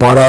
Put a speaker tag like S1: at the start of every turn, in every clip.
S1: 12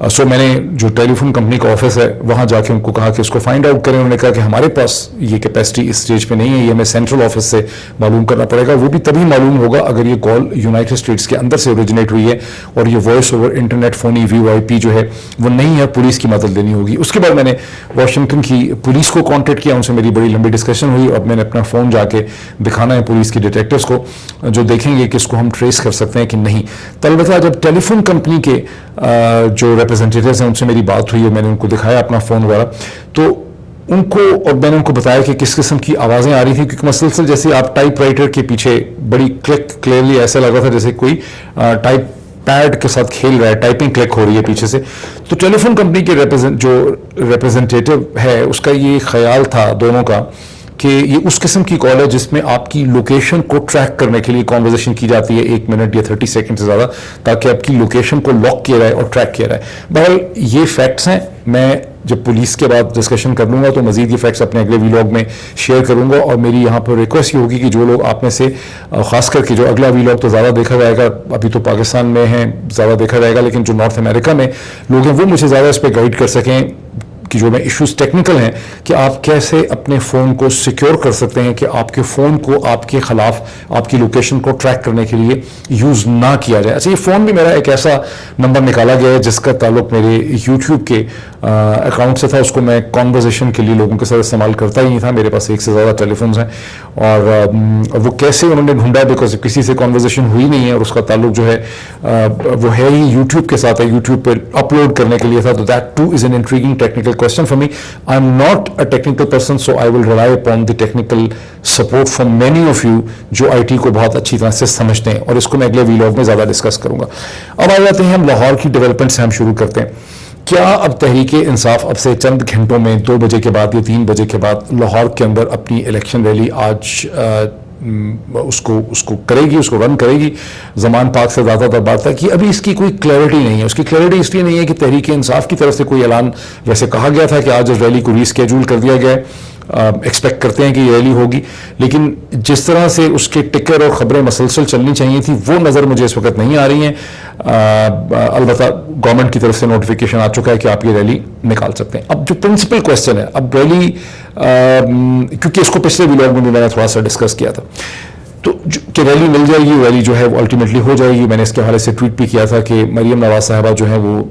S1: سو میں نے جو ٹیلی فون کمپنی کا آفس ہے وہاں جا کے ان کو کہا کہ اس کو فائنڈ آؤٹ کریں. انہوں نے کہا کہ ہمارے پاس یہ کیپیسٹی اس اسٹیج پہ نہیں ہے, یہ ہمیں سینٹرل آفس سے معلوم کرنا پڑے گا. وہ بھی تبھی معلوم ہوگا اگر یہ کال یونائٹڈ اسٹیٹس کے اندر سے اوریجنیٹ ہوئی ہے اور یہ وائس اوور انٹرنیٹ فونی VoIP جو ہے وہ نہیں ہے, پولیس کی مدد لینی ہوگی. اس کے بعد میں نے واشنگٹن کی پولیس کو کانٹیکٹ کیا, ان سے میری بڑی لمبی ڈسکشن ہوئی. اب میں نے اپنا فون جا کے دکھانا ہے پولیس کی ڈیٹیکٹیوز کو جو دیکھیں گے کہ اس کو ہم ٹریس کر سکتے ہیں کہ نہیں. تو البتہ جب ٹیلی فون کمپنی کے جو ریپرزینٹیوز ہیں ان سے میری بات ہوئی اور میں نے ان کو دکھایا اپنا فون وغیرہ, تو ان کو اور میں نے ان کو بتایا کہ کس قسم کی آوازیں آ رہی تھیں, کیونکہ مسلسل جیسے آپ ٹائپ رائٹر کے پیچھے بڑی کلک کلیئرلی ایسا لگ رہا تھا جیسے کوئی ٹائپ پیڈ کے ساتھ کھیل رہا ہے, ٹائپنگ کلک ہو رہی ہے پیچھے سے. تو ٹیلی فون کمپنی کے جو ریپرزینٹیٹیو ہے اس کا یہ خیال تھا دونوں کا کہ یہ اس قسم کی کال ہے جس میں آپ کی لوکیشن کو ٹریک کرنے کے لیے کانورزیشن کی جاتی ہے 1 منٹ یا 30 سیکنڈ سے زیادہ, تاکہ آپ کی لوکیشن کو لاک کیا جائے اور ٹریک کیا جائے. بہرحال یہ فیکٹس ہیں. میں جب پولیس کے بعد ڈسکشن کر لوں گا تو مزید یہ فیکٹس اپنے اگلے ویلاگ میں شیئر کروں گا. اور میری یہاں پر ریکویسٹ یہ ہوگی کہ جو لوگ آپ میں سے خاص کر کے جو اگلا ویلاگ تو زیادہ دیکھا جائے گا, ابھی تو پاکستان میں ہیں زیادہ دیکھا جائے گا, لیکن جو نارتھ امریکہ میں لوگ ہیں وہ مجھے زیادہ اس پہ گائیڈ کر سکیں کہ جو میں ایشوز ٹیکنیکل ہیں کہ آپ کیسے اپنے فون کو سیکیور کر سکتے ہیں کہ آپ کے فون کو آپ کے خلاف آپ کی لوکیشن کو ٹریک کرنے کے لیے یوز نہ کیا جائے. اچھا, یہ فون بھی میرا ایک ایسا نمبر نکالا گیا ہے جس کا تعلق میرے یوٹیوب کے اکاؤنٹ سے تھا. اس کو میں کانورزیشن کے لیے لوگوں کے ساتھ استعمال کرتا ہی نہیں تھا. میرے پاس 1 سے زیادہ ٹیلی فونز ہیں اور وہ کیسے انہوں نے ڈھونڈا, بیکاز کسی سے کانورزیشن ہوئی نہیں ہے اور اس کا تعلق جو ہے وہ ہے ہی یوٹیوب کے ساتھ ہے, یوٹیوب پہ اپلوڈ کرنے کے لیے تھا. تو that two is an intriguing technical question for me. I am not a technical person, so I will rely upon the technical support from many of you جو IT کو بہت اچھی طرح سے سمجھتے ہیں, اور اس کو میں اگلے ویلاگ میں زیادہ ڈسکس کروں گا. اب آ جاتے ہیں ہم لاہور کی ڈیولپمنٹ سے ہم شروع کرتے ہیں. کیا اب تحریک انصاف اب سے چند گھنٹوں میں 2 بجے کے بعد یا 3 بجے کے بعد لاہور کے اندر اپنی الیکشن ریلی آج اس کو کرے گی, اس کو رن کرے گی. زمان پاک سے زیادہ تر بات ہے کہ ابھی اس کی کوئی کلیئرٹی نہیں ہے. اس کی کلیئرٹی اس لیے نہیں ہے کہ تحریک انصاف کی طرف سے کوئی اعلان, ویسے کہا گیا تھا کہ آج اس ریلی کو ریسکیجول کر دیا گیا ہے, ایکسپیکٹ کرتے ہیں کہ یہ ریلی ہوگی, لیکن جس طرح سے اس کے ٹکر اور خبریں مسلسل چلنی چاہیے تھی وہ نظر مجھے اس وقت نہیں آ رہی ہیں. البتہ گورنمنٹ کی طرف سے نوٹیفیکیشن آ چکا ہے کہ آپ یہ ریلی نکال سکتے ہیں. اب جو پرنسپل کوشچن ہے, اب ریلی کیونکہ اس کو پچھلے ویلاگ میں بھی میں نے تھوڑا سا ڈسکس کیا تھا, تو کہ ریلی مل جائے گی, ریلی جو ہے وہ الٹیمیٹلی ہو جائے گی. میں نے اس کے حوالے سے ٹویٹ بھی کیا تھا کہ مریم نواز صاحبہ جو ہیں وہ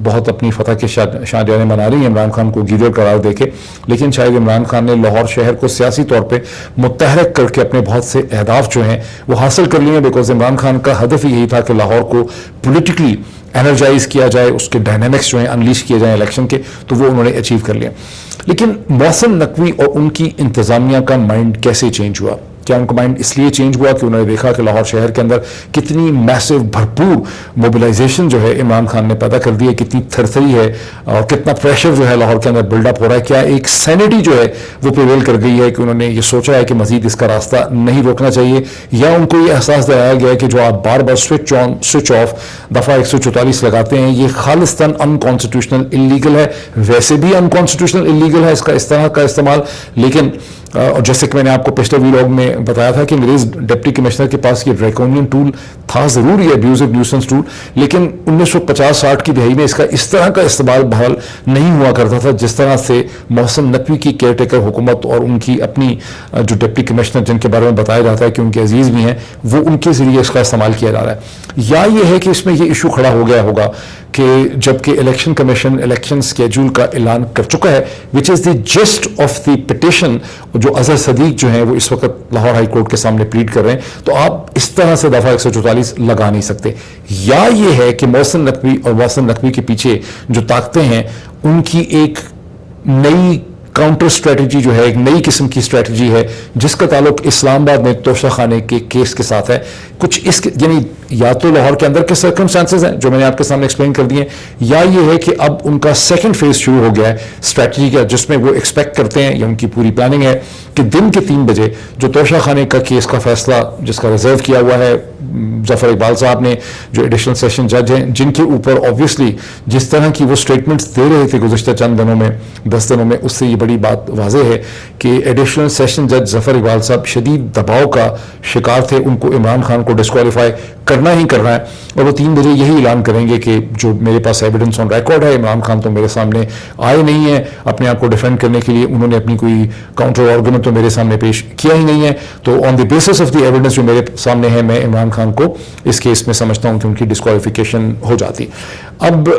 S1: بہت اپنی فتح کے شادیاں منا رہی ہیں عمران خان کو گیدڑ قرار دے کے, لیکن شاید عمران خان نے لاہور شہر کو سیاسی طور پہ متحرک کر کے اپنے بہت سے اہداف جو ہیں وہ حاصل کر لیے ہیں, بیکاز عمران خان کا ہدف یہی تھا کہ لاہور کو پولیٹیکلی انرجائز کیا جائے, اس کے ڈائنامکس جو ہیں انلیش کیے جائیں الیکشن کے, تو وہ انہوں نے اچیو کر لیا. لیکن محسن نقوی اور ان کی انتظامیہ کا مائنڈ کیسے چینج ہوا؟ کیا ان کا مائنڈ اس لیے چینج ہوا کہ انہوں نے دیکھا کہ لاہور شہر کے اندر کتنی میسو بھرپور موبلائزیشن جو ہے عمران خان نے پیدا کر دی ہے, کتنی تھرتھری ہے اور کتنا پریشر جو ہے لاہور کے اندر بلڈ اپ ہو رہا ہے. کیا ایک سینٹی جو ہے وہ پریویل کر گئی ہے کہ انہوں نے یہ سوچا ہے کہ مزید اس کا راستہ نہیں روکنا چاہیے, یا ان کو یہ احساس دلایا گیا ہے کہ جو آپ بار بار سوئچ آن سوئچ آف دفعہ 144 لگاتے ہیں یہ خالصتاً انکانسٹیٹیوشنل انلیگل ہے, ویسے بھی انکانسٹیٹیوشنل انلیگل ہے اس کا اس طرح کا استعمال. لیکن اور جیسے کہ میں نے آپ کو پچھلے ویلاگ میں بتایا تھا کہ انگریز ڈپٹی کمشنر کے پاس یہ ڈریکونین ٹول تھا ضرور, یہ ابیوزو نیوسنس ٹول, لیکن 1950-60 کی دہائی میں اس کا اس طرح کا استعمال بحال نہیں ہوا کرتا تھا جس طرح سے محسن نقوی کی کیئر ٹیکر حکومت اور ان کی اپنی جو ڈپٹی کمشنر جن کے بارے میں بتایا جاتا ہے کہ ان کے عزیز بھی ہیں, وہ ان کے ذریعے اس کا استعمال کیا جا رہا ہے. یا یہ ہے کہ اس میں یہ ایشو کھڑا ہو گیا ہوگا کہ جب کہ الیکشن کمیشن الیکشن اسکیڈول کا اعلان کر چکا ہے, وچ از دی جسٹ آف دی پٹیشن جو اظہر صدیق جو ہیں وہ اس وقت لاہور ہائی کورٹ کے سامنے پلیڈ کر رہے ہیں, تو آپ اس طرح سے دفعہ 144 لگا نہیں سکتے. یا یہ ہے کہ محسن نقوی اور محسن نقوی کے پیچھے جو طاقتیں ہیں ان کی ایک نئی کاؤنٹر اسٹریٹجی جو ہے, ایک نئی قسم کی اسٹریٹجی ہے جس کا تعلق اسلام آباد میں توشہ خانے کے کیس کے ساتھ ہے. کچھ اس یعنی یا تو لاہور کے اندر کے سرکمسٹانسز ہیں جو میں نے آپ کے سامنے ایکسپلین کر دیے, یا یہ ہے کہ اب ان کا سیکنڈ فیز شروع ہو گیا ہے اسٹریٹجی کا, جس میں وہ ایکسپیکٹ کرتے ہیں یا ان کی پوری پلاننگ ہے کہ دن کے 3 بجے جو توشہ خانے کا کیس کا فیصلہ جس کا ریزرو کیا ہوا ہے ظفر اقبال صاحب نے, جو ایڈیشنل سیشن جج ہیں, جن کے اوپر آبویسلی جس طرح کی وہ اسٹیٹمنٹس دے رہے تھے گزشتہ چند دنوں میں 10 دنوں میں, اس سے یہ بڑی بات واضح ہے کہ ایڈیشنل سیشن جج ظفر اقبال صاحب شدید دباؤ کا شکار تھے. ان کو عمران خان کو ڈسکوالیفائی کرنا ہی کرنا ہے, اور وہ 3 بجے یہی اعلان کریں گے کہ جو میرے پاس ایویڈنس آن ریکارڈ ہے, عمران خان تو میرے سامنے آئے نہیں ہیں اپنے آپ کو ڈیفینڈ کرنے کے لیے, انہوں نے اپنی کوئی کاؤنٹر آرگومنٹ تو میرے سامنے پیش کیا ہی نہیں ہے, تو on the basis of the evidence جو میرے سامنے ہے میں عمران خان کو اس کیس میں سمجھتا ہوں کہ ان کی ڈسکوالیفیکیشن ہو جاتی. اب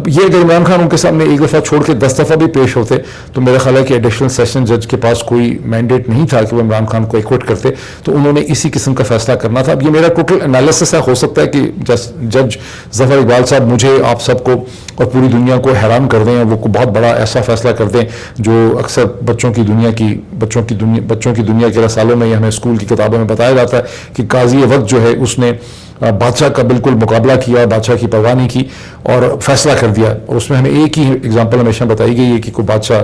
S1: یہ اگر عمران خان ان کے سامنے ایک دفعہ چھوڑ کے 10 دفعہ بھی پیش ہوتے تو میرا خیال ہے کہ ایڈیشنل سیشن جج کے پاس کوئی مینڈیٹ نہیں تھا کہ وہ عمران خان کو ایکوٹ کرتے, تو انہوں نے اسی قسم کا فیصلہ کرنا تھا. اب یہ میرا ٹوٹل انالیسس ہے, ہو سکتا ہے کہ جج ظفر اقبال صاحب مجھے, آپ سب کو اور پوری دنیا کو حیران کر دیں, وہ کو بہت بڑا ایسا فیصلہ کر دیں جو اکثر بچوں کی دنیا کے رسالوں میں یا ہمیں اسکول کی کتابوں میں بتایا جاتا ہے کہ قاضی وقت جو ہے اس نے بادشاہ کا بالکل مقابلہ کیا, بادشاہ کی پرواہ نہیں کی اور فیصلہ کر دیا. اور اس میں ہمیں ایک ہی ایگزامپل ہمیشہ بتائی گئی ہے کہ کوئی بادشاہ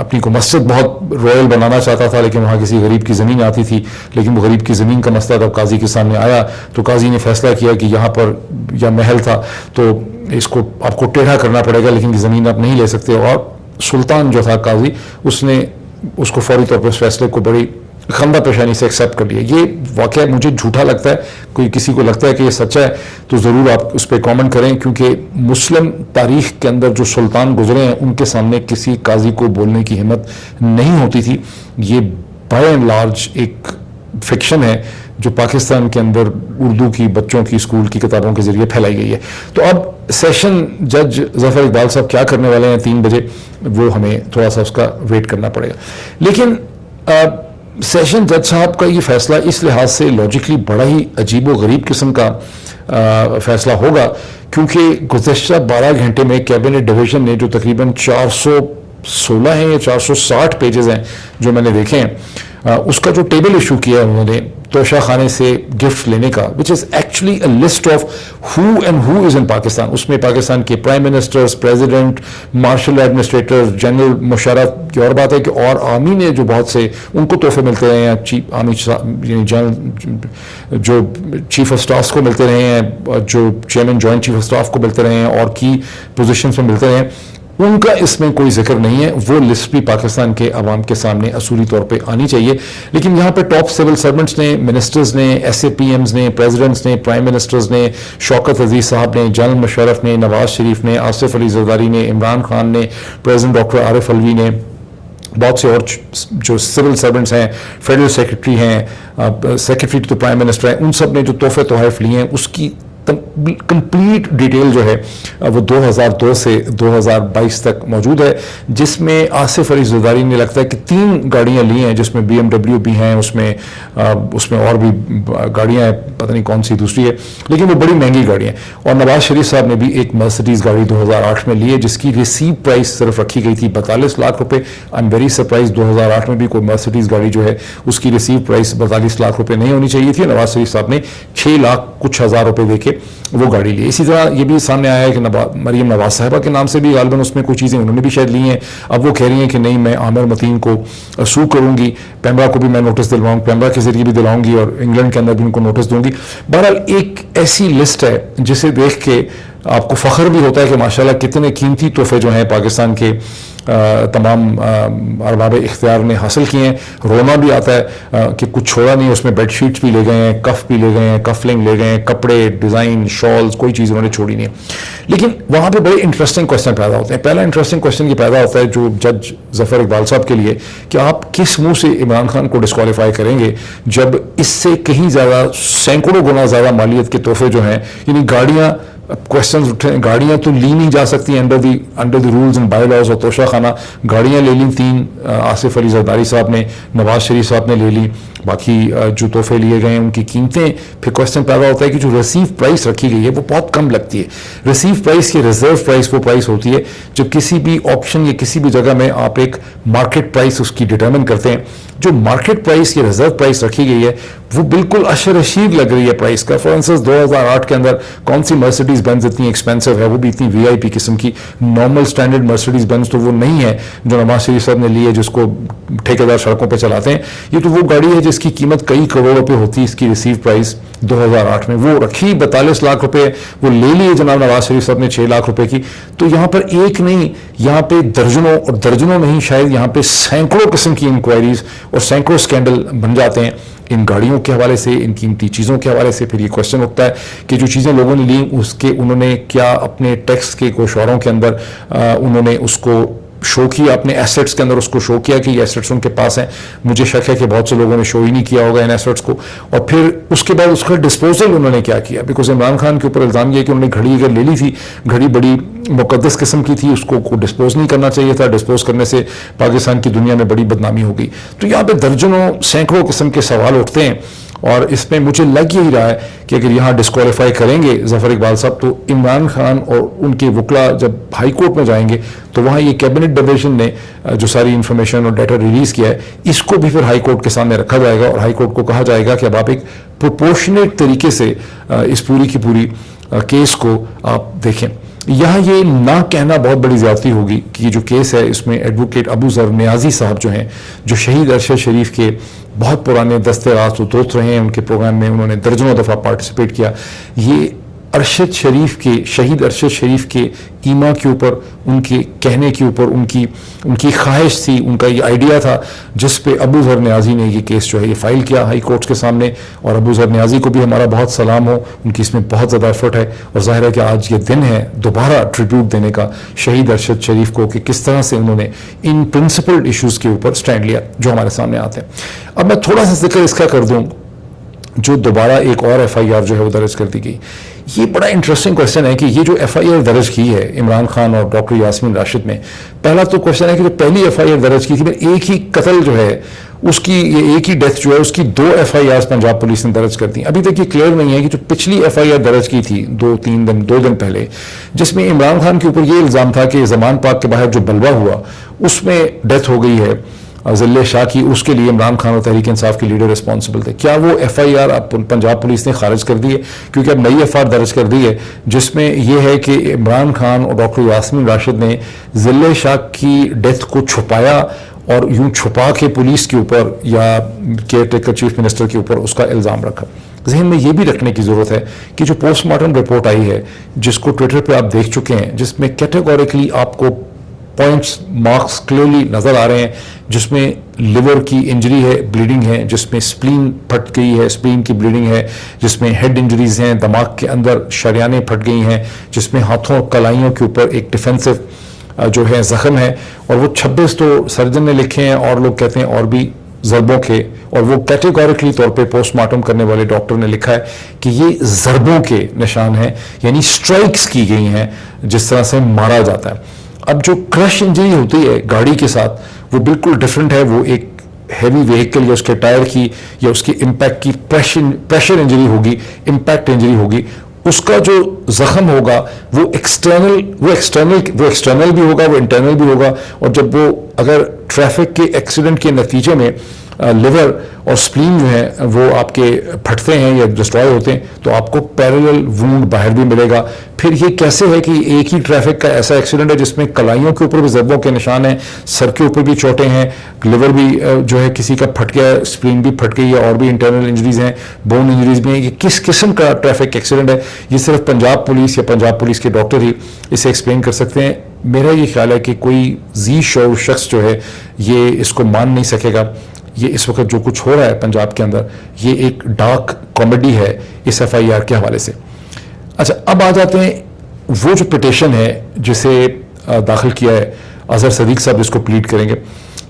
S1: اپنی کو مسجد بہت رائل بنانا چاہتا تھا, لیکن وہاں کسی غریب کی زمین آتی تھی, لیکن وہ غریب کی زمین کا مسئلہ جب قاضی کے سامنے آیا تو قاضی نے فیصلہ کیا کہ یہاں پر یا محل تھا تو اس کو آپ کو ٹیڑھا کرنا پڑے گا, لیکن یہ زمین آپ نہیں لے سکتے. اور سلطان جو تھا قاضی, اس نے اس کو فوری طور پر اس فیصلے کو بڑی خندہ پیشانی سے ایکسیپٹ کر لیا. یہ واقعہ مجھے جھوٹا لگتا ہے, کوئی کسی کو لگتا ہے کہ یہ سچا ہے تو ضرور آپ اس پہ کامنٹ کریں, کیونکہ مسلم تاریخ کے اندر جو سلطان گزرے ہیں ان کے سامنے کسی قاضی کو بولنے کی ہمت نہیں ہوتی تھی. یہ بائی اینڈ لارج ایک فکشن ہے جو پاکستان کے اندر اردو کی بچوں کی اسکول کی کتابوں کے ذریعے پھیلائی گئی ہے. تو اب سیشن جج ظفر اقبال صاحب کیا کرنے والے ہیں 3 بجے, وہ ہمیں تھوڑا سا اس کا ویٹ کرنا پڑے گا. لیکن سیشن جج صاحب کا یہ فیصلہ اس لحاظ سے لاجیکلی بڑا ہی عجیب و غریب قسم کا فیصلہ ہوگا کیونکہ گزشتہ 12 گھنٹے میں کیبنٹ ڈویژن نے جو تقریباً 416 ہیں یا 460 پیجز ہیں جو میں نے دیکھے ہیں, اس کا جو ٹیبل ایشو کیا ہے انہوں نے توشہ خانے سے گفٹ لینے کا, which is actually a list of who and who is in Pakistan. اس میں پاکستان کے prime ministers, president, martial administrator, general Musharraf کی, اور بات ہے کہ اور آرمی نے جو بہت سے ان کو تحفے ملتے رہے ہیں, چیف آرمی یعنی جنرل جو چیف آف اسٹاف کو ملتے رہے ہیں, جو chairman joint chief of staff کو ملتے رہے ہیں, اور کی پوزیشنز میں ملتے رہے ہیں, ان کا اس میں کوئی ذکر نہیں ہے. وہ لسٹ بھی پاکستان کے عوام کے سامنے اصولی طور پہ آنی چاہیے. لیکن یہاں پہ ٹاپ سول سرونٹس نے, منسٹرز نے, ایس اے پی ایمز نے, پریزیڈنٹس نے, پرائم منسٹرز نے, شوکت عزیز صاحب نے, جنرل مشرف نے, نواز شریف نے, آصف علی زرداری نے, عمران خان نے, پریزیڈنٹ ڈاکٹر عارف الوی نے, بہت سے اور جو سول سرونٹس ہیں, فیڈرل سیکرٹری ہیں, سیکرٹری ٹو پرائم منسٹر ہیں, ان سب نے جو تحفے تحائف لیے ہیں اس کی کمپلیٹ ڈیٹیل جو ہے وہ 2002 سے 2022 تک موجود ہے, جس میں آصف علی زرداری نے لگتا ہے کہ 3 گاڑیاں لی ہیں, جس میں BMW بھی ہیں, اس میں اور بھی گاڑیاں ہیں, پتہ نہیں کون سی دوسری ہے, لیکن وہ بڑی مہنگی گاڑیاں ہیں. اور نواز شریف صاحب نے بھی ایک مرسڈیز گاڑی 2008 میں لی ہے جس کی ریسیو پرائس صرف رکھی گئی تھی 42 لاکھ روپے. آئی ایم ویری سرپرائز, 2008 میں بھی کوئی مرسڈیز گاڑی جو ہے اس کی ریسیو پرائس 42 لاکھ روپے نہیں ہونی چاہیے تھی. نواز شریف صاحب نے 6 لاکھ کچھ ہزار روپے دے کے وہ گاڑی لی. اسی طرح یہ بھی سامنے آیا ہے کہ مریم نواز صاحبہ کے نام سے بھی غالباً اس میں کچھ چیزیں انہوں نے بھی شاید لی ہیں. اب وہ کہہ رہی ہیں کہ نہیں, میں عامر متین کو سو کروں گی, پیمرا کو بھی میں نوٹس دلواؤں, پیمرا کے ذریعے بھی دلاؤں گی, اور انگلینڈ کے اندر بھی ان کو نوٹس دوں گی. بہرحال ایک ایسی لسٹ ہے جسے دیکھ کے آپ کو فخر بھی ہوتا ہے کہ ماشاءاللہ کتنے قیمتی تحفے جو ہیں پاکستان کے تمام ارباب اختیار نے حاصل کیے ہیں. رونا بھی آتا ہے کہ کچھ چھوڑا نہیں, اس میں بیڈ شیٹس بھی لے گئے ہیں, کف بھی لے گئے ہیں, کف لنگ لے گئے ہیں, کپڑے, ڈیزائن, شالز, کوئی چیز انہوں نے چھوڑی نہیں ہے. لیکن وہاں پہ بڑے انٹرسٹنگ کوشچن پیدا ہوتے ہیں. پہلا انٹرسٹنگ کوشچن یہ پیدا ہوتا ہے جو جج ظفر اقبال صاحب کے لیے کہ آپ کس منہ سے عمران خان کو ڈسکوالیفائی کریں گے جب اس سے کہیں زیادہ, سینکڑوں گنا زیادہ مالیت کے تحفے جو ہیں, یعنی گاڑیاں, کوشچنز اٹھے, گاڑیاں تو لی نہیں جا سکتی under the rules and bylaws, اور توشہ خانہ گاڑیاں لے لیں 3, آصف علی زرداری صاحب نے, نواز شریف صاحب نے لے لی, باقی جو تحفے لیے گئے ہیں ان کی قیمتیں. پھر کوشچن پیدا ہوتا ہے کہ جو ریسیو پرائس رکھی گئی ہے وہ بہت کم لگتی ہے. ریسیو پرائس کی ریزرو پرائس وہ پرائس ہوتی ہے جب کسی بھی آپشن یا کسی بھی جگہ میں آپ ایک مارکیٹ پرائس اس کی ڈٹرمن کرتے ہیں. جو مارکیٹ پرائس کی ریزرو پرائس رکھی گئی ہے وہ بالکل اشر اشیر لگ رہی ہے پرائس کا. فار انسٹنس 2008 کے اندر کون سی مرسڈیز بینز اتنی ایکسپینسو ہے, وہ بھی اتنی وی آئی پی قسم کی, نارمل اسٹینڈرڈ مرسڈیز بینز تو وہ نہیں ہے جو نواز شریف صاحب نے لی ہے جس کو ٹھیکیدار سڑکوں پہ چلاتے ہیں. یہ تو وہ گاڑی ہے جس کی قیمت کئی کروڑ روپے ہوتی ہے. اس کی ریسیو پرائس 2008 میں وہ رکھی 42 لاکھ روپے, وہ لے لیے جناب نواز شریف صاحب نے 6 لاکھ روپے کی. تو یہاں پر ایک نہیں, یہاں پہ درجنوں اور درجنوں نہیں, شاید یہاں پہ سینکڑوں قسم کی انکوائریز اور سینکڑوں اسکینڈل بن جاتے ہیں ان گاڑیوں کے حوالے سے, ان قیمتی چیزوں کے حوالے سے. پھر یہ کوشچن اٹھتا ہے کہ جو چیزیں لوگوں نے لیں اس کے انہوں نے کیا اپنے ٹیکس کے گوشواروں کے اندر انہوں نے اس کو شو کیا, اپنے ایسٹس کے اندر اس کو شو کیا کہ یہ ایسٹس ان کے پاس ہیں. مجھے شک ہے کہ بہت سے لوگوں نے شو ہی نہیں کیا ہوگا ان ایسٹس کو. اور پھر اس کے بعد اس کا ڈسپوزل انہوں نے کیا کیا, بیکاز عمران خان کے اوپر الزام یہ کہ انہوں نے گھڑی اگر لے لی تھی, گھڑی بڑی مقدس قسم کی تھی, اس کو ڈسپوز نہیں کرنا چاہیے تھا. ڈسپوز کرنے سے پاکستان کی دنیا میں بڑی بدنامی ہوگی. تو یہاں پہ درجنوں سینکڑوں قسم کے سوال اٹھتے ہیں, اور اس میں مجھے لگ یہی رہا ہے کہ اگر یہاں ڈسکوالیفائی کریں گے ظفر اقبال صاحب تو عمران خان اور ان کے وکلا جب ہائی کورٹ میں جائیں گے تو وہاں یہ کیبنٹ ڈویژن نے جو ساری انفارمیشن اور ڈیٹا ریلیز کیا ہے اس کو بھی پھر ہائی کورٹ کے سامنے رکھا جائے گا, اور ہائی کورٹ کو کہا جائے گا کہ اب آپ ایک پروپورشنیٹ طریقے سے اس پوری کی پوری کیس کو آپ دیکھیں. یہاں یہ نہ کہنا بہت بڑی زیادتی ہوگی کہ یہ جو کیس ہے اس میں ایڈوکیٹ ابو ذر نیازی صاحب جو ہیں, جو شہید ارشد شریف کے بہت پرانے دستے راست و دوست رہے ہیں, ان کے پروگرام میں انہوں نے درجنوں دفعہ پارٹیسپیٹ کیا. یہ ارشد شریف کے, شہید ارشد شریف کے ایما کے اوپر, ان کے کہنے کے اوپر ان کی خواہش تھی, ان کا یہ آئیڈیا تھا, جس پہ ابو ذر نیازی نے یہ کیس جو ہے یہ فائل کیا ہائی کورٹس کے سامنے. اور ابو ذر نیازی کو بھی ہمارا بہت سلام ہو, ان کی اس میں بہت زیادہ ایفرٹ ہے, اور ظاہر ہے کہ آج یہ دن ہے دوبارہ ٹریبیوٹ دینے کا شہید ارشد شریف کو کہ کس طرح سے انہوں نے ان پرنسپل ایشوز کے اوپر سٹینڈ لیا جو ہمارے سامنے آتے ہیں. اب میں تھوڑا سا ذکر اس کا کر دوں, جو دوبارہ ایک اور ایف آئی آر جو ہے وہ درج کر دی گئی. یہ بڑا انٹرسٹنگ کوشچن ہے کہ یہ جو ایف آئی آر درج کی ہے عمران خان اور ڈاکٹر یاسمین راشد میں, پہلا تو کوشچن ہے کہ جو پہلی ایف آئی آر درج کی تھی میں ایک ہی قتل جو ہے اس کی, یہ ایک ہی ڈیتھ جو ہے اس کی 2 ایف آئی آرز پنجاب پولیس نے درج کر دی. ابھی تک یہ کلیئر نہیں ہے کہ جو پچھلی ایف آئی آر درج کی تھی 2 دن پہلے, جس میں عمران خان کے اوپر یہ الزام تھا کہ زمان پاک کے باہر جو بلوہ ہوا اس میں ڈیتھ ہو گئی ہے ذلِ شاہ کی, اس کے لیے عمران خان اور تحریک انصاف کے لیڈر رسپانسبل تھے. کیا وہ ایف آئی آر اب پنجاب پولیس نے خارج کر دی ہے, کیونکہ اب نئی ایف آر درج کر دی ہے جس میں یہ ہے کہ عمران خان اور ڈاکٹر یاسمین راشد نے ذلِ شاہ کی ڈیتھ کو چھپایا, اور یوں چھپا کے پولیس کے اوپر یا کیئر ٹیکر چیف منسٹر کے اوپر اس کا الزام رکھا. ذہن میں یہ بھی رکھنے کی ضرورت ہے کہ جو پوسٹ مارٹم رپورٹ آئی ہے جس کو ٹویٹر پہ آپ دیکھ چکے ہیں, جس میں کیٹیگوریکلی آپ کو پوائنٹس مارکس کلیئرلی نظر آ رہے ہیں, جس میں لیور کی انجری ہے, بلیڈنگ ہے, جس میں سپلین پھٹ گئی ہے, سپلین کی بلیڈنگ ہے, جس میں ہیڈ انجریز ہیں, دماغ کے اندر شریانیں پھٹ گئی ہیں, جس میں ہاتھوں اور کلائیوں کے اوپر ایک ڈیفینسو جو ہے زخم ہے, اور وہ 26 تو سرجن نے لکھے ہیں اور لوگ کہتے ہیں اور بھی ضربوں کے, اور وہ کیٹیگوریکلی طور پہ پوسٹ مارٹم کرنے والے ڈاکٹر نے لکھا ہے کہ یہ ضربوں کے نشان ہیں, یعنی سٹرائکس کی گئی ہیں جس طرح سے مارا جاتا ہے. اب جو کرش انجری ہوتی ہے گاڑی کے ساتھ وہ بالکل ڈفرینٹ ہے, وہ ایک ہیوی وہیکل یا اس کے ٹائر کی یا اس کی امپیکٹ کی پریشر انجری ہوگی, امپیکٹ انجری ہوگی. اس کا جو زخم ہوگا وہ ایکسٹرنل بھی ہوگا, وہ انٹرنل بھی ہوگا, اور جب وہ اگر ٹریفک کے ایکسیڈنٹ کے نتیجے میں لیور اور سپلین جو ہیں وہ آپ کے پھٹتے ہیں یا ڈسٹرائے ہوتے ہیں تو آپ کو پیرلل وونڈ باہر بھی ملے گا. پھر یہ کیسے ہے کہ ایک ہی ٹریفک کا ایسا ایکسیڈنٹ ہے جس میں کلائیوں کے اوپر بھی ضربوں کے نشان ہیں, سر کے اوپر بھی چوٹیں ہیں, لیور بھی جو ہے کسی کا پھٹ گیا ہے, سپلین بھی پھٹ گئی ہے, اور بھی انٹرنل انجریز ہیں, بون انجریز بھی ہیں. یہ کس قسم کا ٹریفک ایکسیڈنٹ ہے یہ صرف پنجاب پولیس یا پنجاب پولیس کے ڈاکٹر ہی اسے ایکسپلین کر سکتے ہیں. میرا یہ خیال ہے کہ کوئی ذی شعور شخص جو ہے یہ اس کو مان نہیں سکے گا. یہ اس وقت جو کچھ ہو رہا ہے پنجاب کے اندر یہ ایک ڈارک کامیڈی ہے اس ایف آئی آر کے حوالے سے. اچھا, اب آ جاتے ہیں وہ جو پٹیشن ہے جسے داخل کیا ہے اظہر صدیق صاحب, جس کو پلیڈ کریں گے.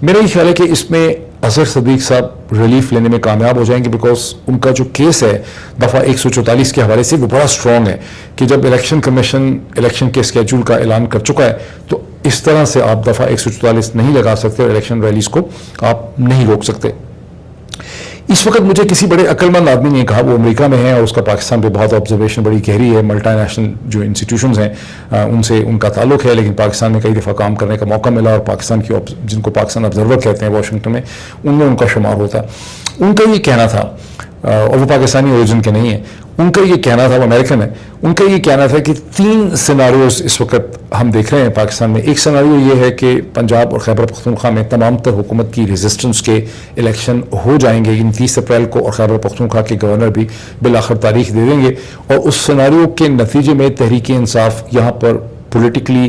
S1: میرا یہ خیال ہے کہ اس میں اظہر صدیق صاحب ریلیف لینے میں کامیاب ہو جائیں گے, بیکاز ان کا جو کیس ہے دفعہ 144 کے حوالے سے وہ بڑا اسٹرانگ ہے کہ جب الیکشن کمیشن الیکشن کے اسکیجول کا اعلان کر چکا ہے تو اس طرح سے آپ دفعہ 144 نہیں لگا سکتے, اور الیکشن ریلیز کو آپ نہیں روک سکتے. اس وقت مجھے کسی بڑے عقل مند آدمی نے کہا, وہ امریکہ میں ہے اور اس کا پاکستان پہ بہت آبزرویشن بڑی گہری ہے, ملٹی نیشنل جو انسٹیٹیوشنز ہیں ان سے ان کا تعلق ہے, لیکن پاکستان میں کئی دفعہ کام کرنے کا موقع ملا, اور پاکستان کی جن کو پاکستان آبزرور کہتے ہیں واشنگٹن میں, ان میں ان کا شمار ہوتا ہے. ان کا یہ کہنا تھا, اور وہ پاکستانی اوریجن کے نہیں ہیں, ان کا یہ کہنا تھا, وہ امریکن ہے, ان کا یہ کہنا تھا کہ 3 سیناریوز اس وقت ہم دیکھ رہے ہیں پاکستان میں. ایک سیناریو یہ ہے کہ پنجاب اور خیبر پختونخوا میں تمام تر حکومت کی ریزسٹنس کے الیکشن ہو جائیں گے 30 اپریل کو, اور خیبر پختونخوا کے گورنر بھی بالآخر تاریخ دے دیں گے, اور اس سیناریو کے نتیجے میں تحریک انصاف یہاں پر پولیٹیکلی